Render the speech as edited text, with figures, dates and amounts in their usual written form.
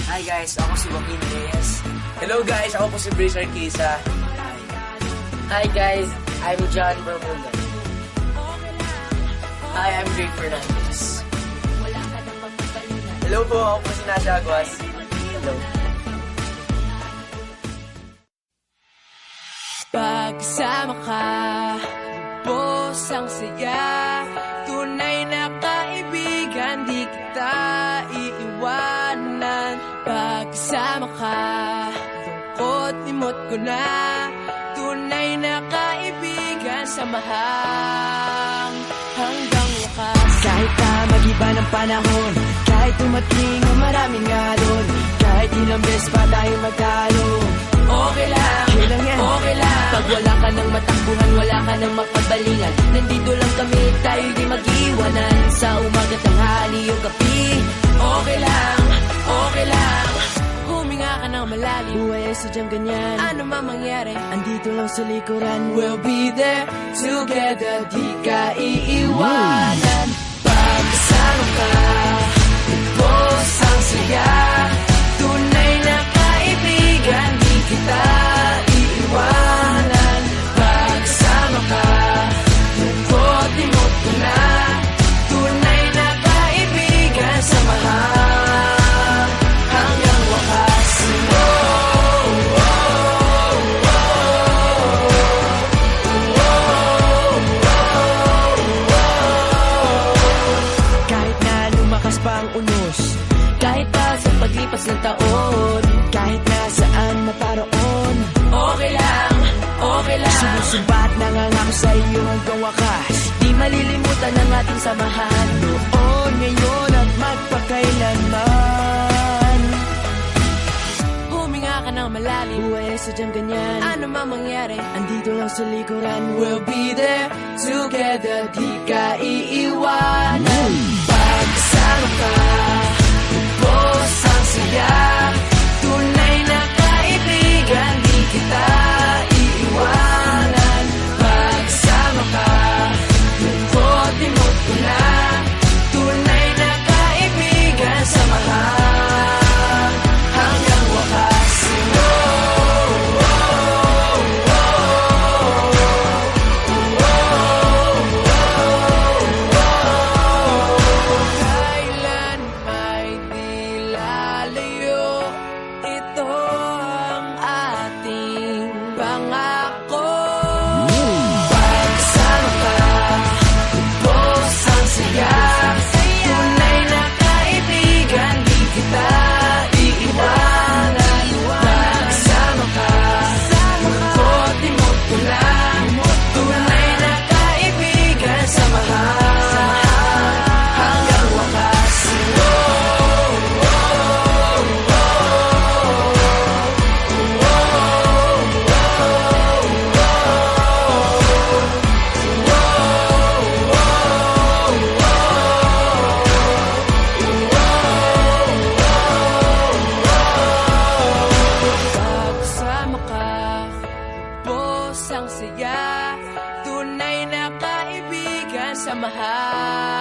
Hi guys, ako si Joaquin Reyes. Hello guys, ako po si Brace Arquisa. Hi guys, I'm John Bermuda. Hi, I'm Greg Fernandez. Hello po, ako po si Nasha Aguas. Hello. Pagsama ka, lubos ang saya. Tunay na kaibigan, di kita iiwanan. Pagsama ka, lungkot limot ko na. Tunay na kaibigan, samahang hanggang wakas. Kahit pa mag-iba ng panahon, kahit tumating ang maraming alon, kahit ilang beses pa tayo magtalo, okay lang, okay lang. Pag wala ka ng matakbuhan, wala ka ng mapagbalingan, nandito lang kami, tayo di mag-iwanan. Sa umaga, tanghali o gabi, okay lang, okay lang. Huminga ka ng malalim, buhay ay sadyang ganyan. Ano man mangyari, andito lang sa likuran. We'll be there together, di ka iiwanan. Pagsama ka, lubos ang saya. Tunay na kaibigan, di kita iiwanan. Pagsama ka, lungkot limot ko na. Tunay na kaibigan, samahan hanggang wakas. Kahit na lumakas pa ang unos, kahit pa sa paglipas ng taon, kahit na saan maparoon, okay lang, okay lang. Sumusumbat nangangako sa iyo hanggang wakas. Di malilimutan ang ating samahan, noon, ngayon at magpakailanman. Huminga ka ng malalim, buhay ay sadyang ganyan. Ano man mangyari, andito lang sa likuran. We'll be there together, di ka iiwanan. Pagsama ka, lubos ang saya. Tunay na kaibigan, di kita iiwanan. Pagsama ka, lungkot limot ko na. Tunay na kaibigan, samahan hanggang wakas. Kailan may di lalayo, ito ang ating pangako. Pagsama ka, lubos ang saya. Tunay na kaibigan, di kita iiwanan. Pagsama ka, lungkot limot ko na. Tunay na kaibigan, samahan hanggang wakas. Pagsama ka, lubos ang saya. Tunay na kaibigan, samahan